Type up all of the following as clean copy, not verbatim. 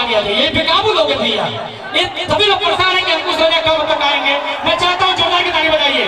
आगे आ जाइए। ये बेकाबू लोग हैं भैया, ये सभी लोग परेशान हैं कि अंकुश राजा कब तक आएंगे। मैं चाहता हूँ जोरदार की ताली बजाइए।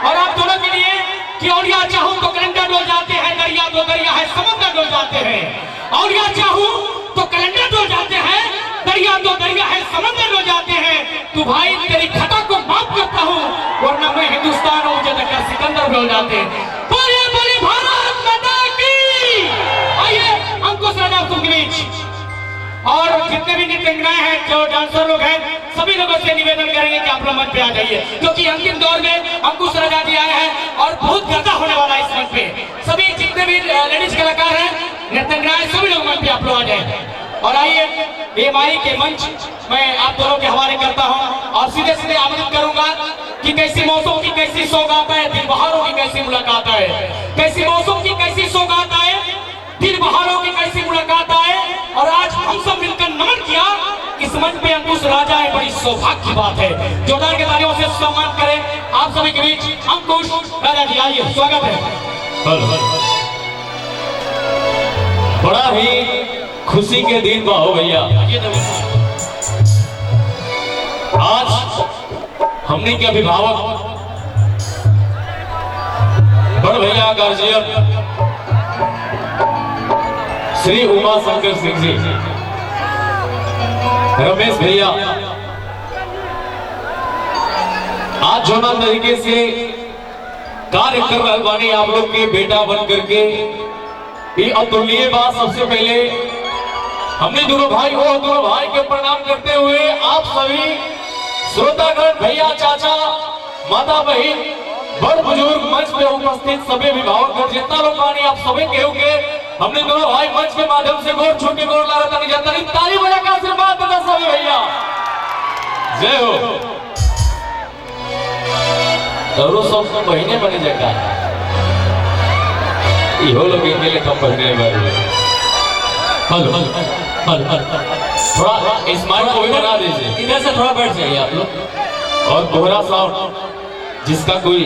और आप दोनों के लिए कि औलिया चाहूं तो कैलेंडर डोल जाते हैं, दरिया तो दरिया है समुद्र डोल जाते हैं। औलिया चाहूं तो कैलेंडर डोल जाते हैं, दरिया तो दरिया है समुद्र डोल जाते हैं। तू भाई तेरी खता को माफ करता हूँ, वरना मैं हिंदुस्तान हूँ मुझे तक सिकंदर डोल जाते हैं। बोलिए बोलिए भारत माता की। आइए अंकुश राजा तुमके बीच और जितने भी नृत्यंगनाएं हैं, जो डांसर लोग हैं, सभी लोगों से निवेदन करेंगे कि आप लोग मंच पे आ जाइए, क्योंकि अंतिम दौर में अंकुश राजा जी आए हैं और बहुत गर्दा होने वाला है इस मंच पे। सभी जितने भी लेडीज कलाकार हैं, नृत्यंगनाएं, सभी लोग मंच पे आप लोग आ जाए। और आइए ये माई के मंच मैं आप दोनों के हवाले करता हूँ और सीधे सीधे आमंत्रित करूंगा कि कैसी मौसम की कैसी सौगात है, दिल बहारों की कैसी मुलाकात है। कैसी मौसम की कैसी सौगात है, दिल बहारों की कैसी मुलाकात आए। और आज हम सब मिलकर नमन किया इस मंच पे अंकुश राजा है, बड़ी सौभाग्य की बात है। जोरदार के तालियों से सम्मान करें आप सभी के बीच अंकुश राजा जी, आइए स्वागत है। बड़ा ही खुशी के दिन बा हो भैया। आज हमने के अभिभावक बड़ भैया गार्जियन श्री उमा शंकर सिंह जी, रमेश भैया, आज जो ना तरीके से कार्य कर रहे बानी आप लोग के बेटा बन करके, ये अतुलनीय बात। सबसे पहले हमने दोनों भाई के प्रणाम करते हुए आप सभी श्रोतागण, भैया, चाचा, माता, बहन, बड़ बुजुर्ग, मंच पे उपस्थित सभी अभिभावक जितना लोग बानी, आप सभी केहू के हमने दोनों भाई मंच के माध्यम से गोर छू के गोर लगाता नहीं जाता नहीं, ताली बजा का आशीर्वाद देता सभी भैया। जय हो। तो सब बहने बने जगह इहो लोग अकेले कम बहने वाले। हेलो थोड़ा इस माइक को भी बना दीजिए, इधर से थोड़ा बैठ जाइए आप लोग। और दोहरा साउंड जिसका कोई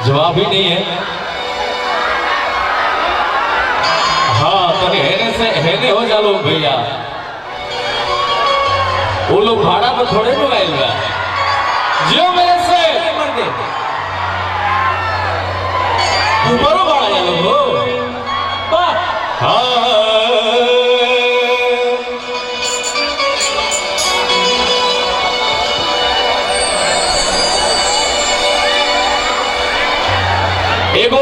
जवाब ही नहीं है। हाँ तो हेने हो जा लोग भैया, वो लोग भाड़ा पर थोड़े मोबाइल में जियो मेरे से ऊपरों भाड़ा जा लोग हो। हाँ एगो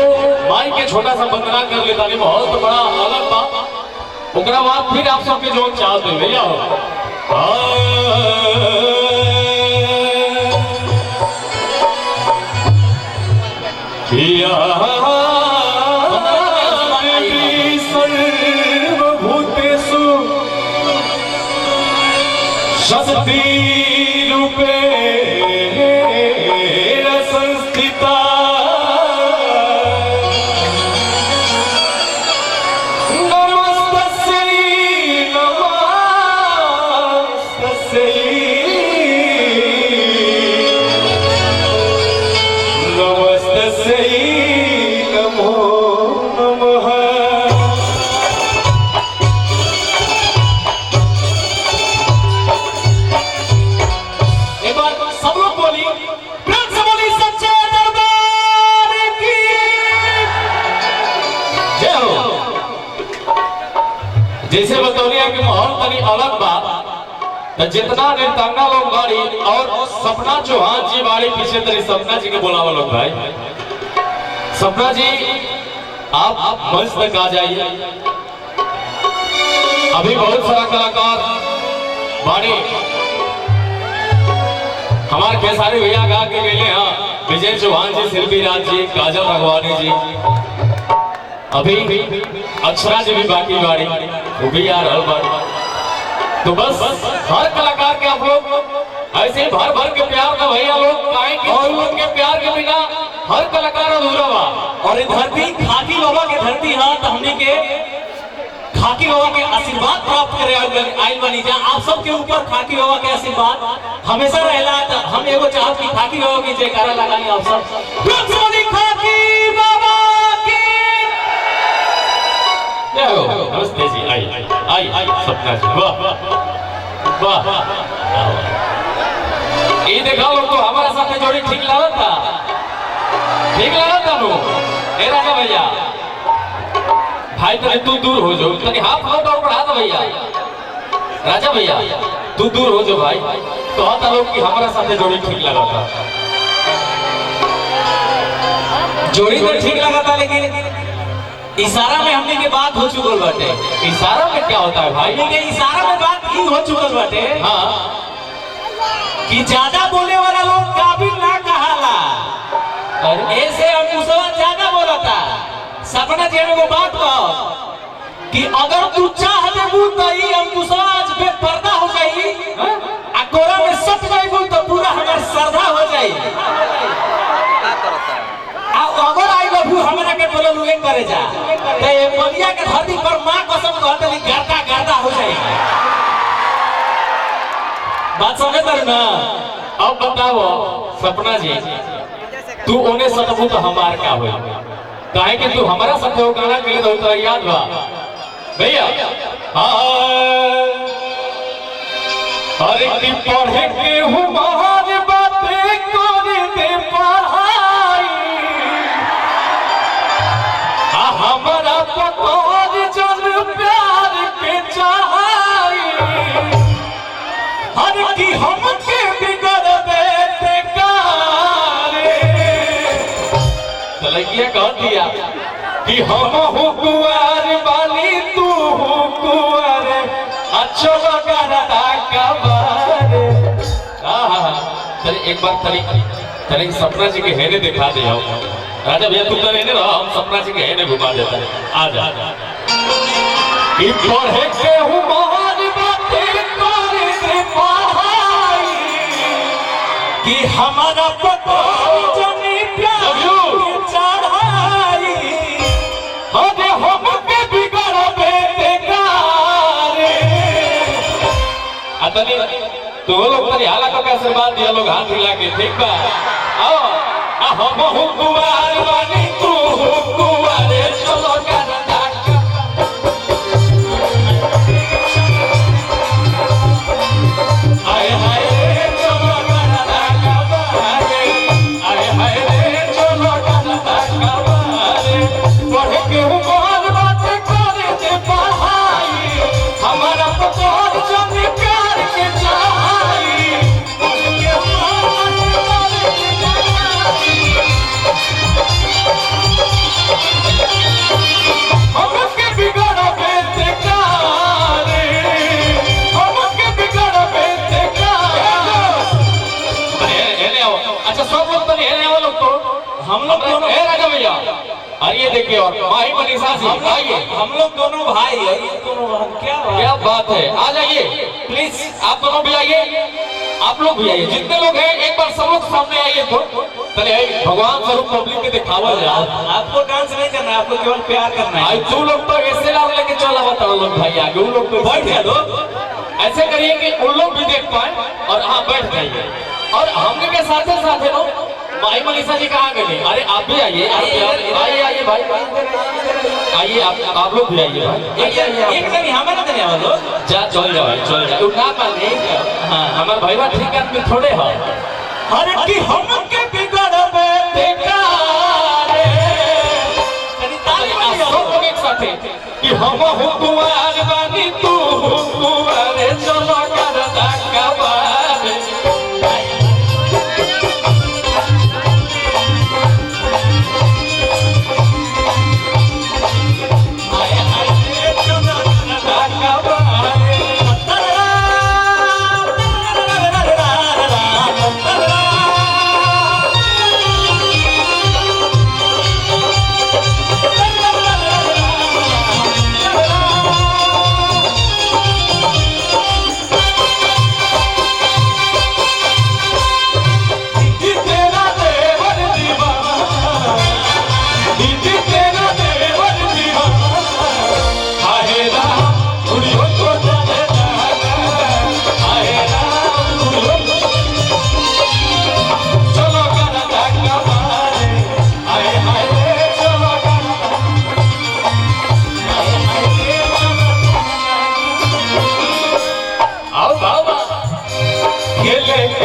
माई के छोटा सा वंदना कर लेता नहीं, बहुत तो बड़ा अलग बात। ओकरा बाद फिर आप सबके जो चाहते भैया सर्वभूतेषु शक्ति रूपे संस्थिता जैसे बतौलिया के माहौल तनी अलग बात। जितना नृत्यांगना लोग बाड़ी और सपना चौहान जी बाड़ी पीछे तरी, सपना जी के बुलावा लोग भाई। सपना जी आप मंच तक आ जाइए। अभी बहुत सारा कलाकार बाड़ी, हमारे खेसारी भैया गा के गए हैं, विजय चौहान जी, शिल्पी राज जी, काजल रघवानी जी, अभी अक्षरा जी भी बाकी बाड़ी, वो भी आ रहा बाड़ी। तो बस हर कलाकार के आप लोग ऐसे ही भर भर के प्यार का भैया लोग पाएंगे, और लोग के प्यार के बिना हर कलाकार अधूरा बा। और धरती खाकी बाबा के धरती हाँ, तो हमने के खाकी बाबा के आशीर्वाद प्राप्त करे आइल बनी जा। आप सबके ऊपर खाकी बाबा के आशीर्वाद हमेशा रहला। तो हम एगो चाहत की खाकी बाबा की जयकारा लगानी आप सब। खाकी बाबा की नमस्ते जी, आई सपना जी, वाह। वाह ये देखा लोग तो हमारे साथ जोड़ी ठीक लगा था नु ए राजा भैया भाई तने तू दूर हो जाओ तनी हाथ हाथ और बढ़ा दो भैया राजा भैया तू दूर हो जाओ भाई तो आता लोग कि हमारा साथ जोड़ी ठीक लगा था जोड़ी तो ठीक लगा था लेकिन इशारा में हमने के बात हो चुकल बाटे इशारा में क्या होता है भाई लेकिन इशारा में बात ही हो चुकल बाटे हाँ कि ज्यादा बोले वाला लोग काबिल ना कहाला ऐसे अंकुशवा ज्यादा बोला था सपना जी को बात कहो कि अगर तू चाह देबू तो ई अंकुशवा आज बेपर्दा हो जाई आ कोरा में सट जाईबू तो पूरा हमार श्रद्धा हो जाई आ अगर आई लव हमरा के बोललू एक करे जा तो ये बलिया के धरती पर मां कसम कहतली गर्दा गर्दा हो जाई बात समझ तर ना अब बताओ सपना जी तू ओने सतबू तो हमार का होई काहे कि तू हमारा साथ हो गाना के लिए तो तोरा याद बा भैया अरे की पढ़े के हूँ महान बातें करे दे पढ़ाई हमारा पकौन जन प्यार के चाहाई हर की हमके बिगड़ देते गारे लड़कियां कह दिया कि हम हो कुंवर वाली तू हो कुंवर अच्छो लगता कबर चलिए एक बार तरी सपना जी के हेने दिखा दे राजा भैया तुम तो रहने रहो हम सपना जी के हेने घुमा देता है आ जा कि पढ़े के हूँ महान बातें करे दे पढ़ाई कि हमारा पता जनी प्यार की चढ़ाई अरे हमके बिगड़ बेटे गारे अतनी तो लोग तनी हाला को कैसे बात दिया लोग हाथ हिला के ठीक बा आओ हम हो कुंवर वाली तू हो कुंवर चलो करता हाय हाय चलो करता कबारे हाय हाय चलो करता कबारे पढ़ के उमर बात करे दे पढ़ाई हमारा पकौन जन प्यार के चाहाई पढ़ के उमर बात करे दे पढ़ाई हमके बिगड़ बेटे गारे हमके बिगड़ बेटे गारे हेने आओ अच्छा सब लोग तो हेने आओ लोग तो हम लोग दोनों ए राजा भैया आइए देखिए और माही मनीषा जी आइए हम लोग दोनों भाई है ये दोनों भाई क्या बात है आ जाइए प्लीज आप दोनों भी आइए आप लोग भी आइए जितने लोग हैं एक बार सब लोग सामने आइए तो चलिए भगवान स्वरूप पब्लिक के दिखावा जाओ आपको डांस नहीं करना है आपको केवल प्यार करना है आज तू लोग तो ऐसे लाभ लेके चला बताओ लोग भाई आगे उन लोग तो बैठ जा लो ऐसे करिए कि उन लोग भी देख पाए और हाँ बैठ जाइए और हमने के साथ साथ लो माई मनीषा जी कहाँ गए अरे आप भी आइए आइए आइए भाई आइए आप लोग भी आइए भाई एक कहीं हमारा देने वाला लोग जा चल जाओ उठा पा नहीं हाँ हमारे भाई ठीक आदमी थोड़े हो हर की हमके बिगड़ बेटे गारे कहीं ताली बजाओ सब लोग एक साथ कि हम हो कुंवर वाली तू हो कुंवर चलो करता कबारे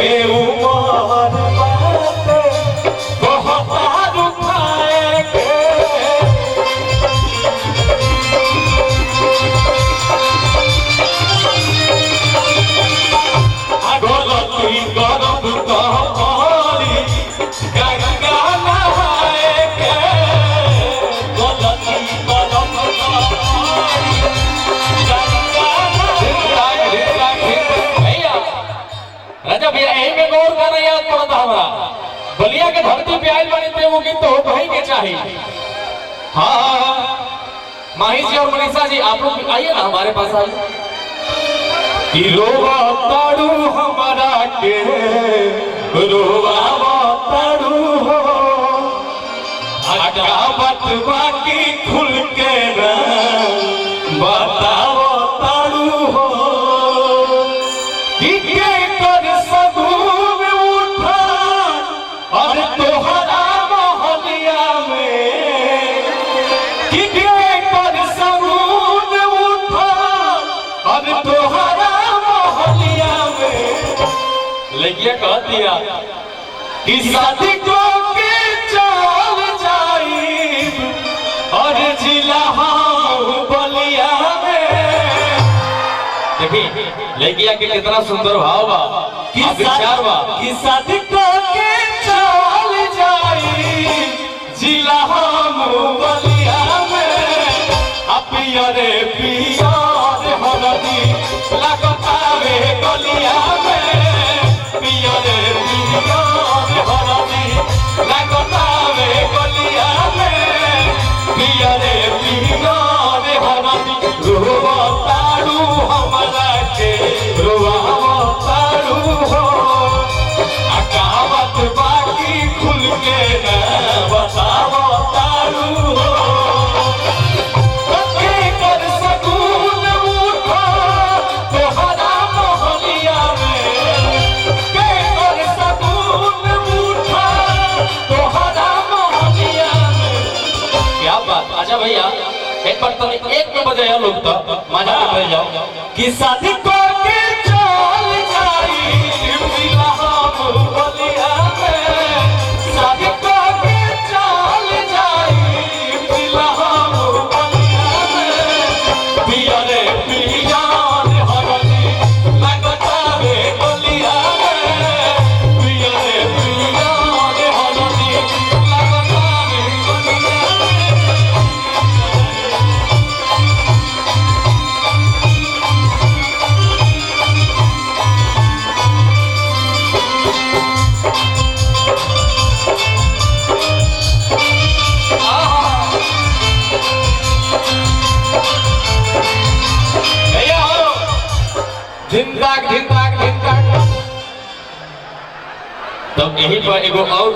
के उमर बाटे बहुत रुखाए के गलती करब कहानी गंगा नहाए के गलती करब कहानी गंगा नहाए भैया राजा भैया यही में गौर करना याद पड़ता हमारा बलिया के धरती पे आयल बने थे वो गीत तो भाई के चाहिए। हाँ माही जी और मनीषा जी आप लोग आइए ना हमारे पास आइए। रोवा ताड़ू हमारा के रोवा ताड़ू हो बात बाकी खुल के न बताओ ताड़ू हो कि के कर सगुन उठा और तोहरा मोहलिया में कि के कर सगुन उठा और तोहरा लगिया कह दिया कि शादी को के चल जाई और जिला बलिया में। देखिए लगिया के कितना सुंदर भाव बा कि विचार बा कि शादी को के चल जाई जिला बलिया में अपिया रे पिया रे हरदी लगतावे गलिया में पिया रे पिया रे हरदी लगतावे गलिया में पिया रे पिया रे हरदी रोवा ताड़ू हमारा के रोवा ताड़ू हो अकावत बाकी खुल के न बताओ ताड़ू हो अच्छा भैया एक बार तो एक में बजाया लोग तो मजा कर जाओ कि शादी को के चल जाई बलिया में शादी को के चल जाई बलिया में पिया रे पिया रे हरदी लगतावे बलिया में पिया रे पिया रे हरदी लगतावे बलिया तब यहीं पर एगो और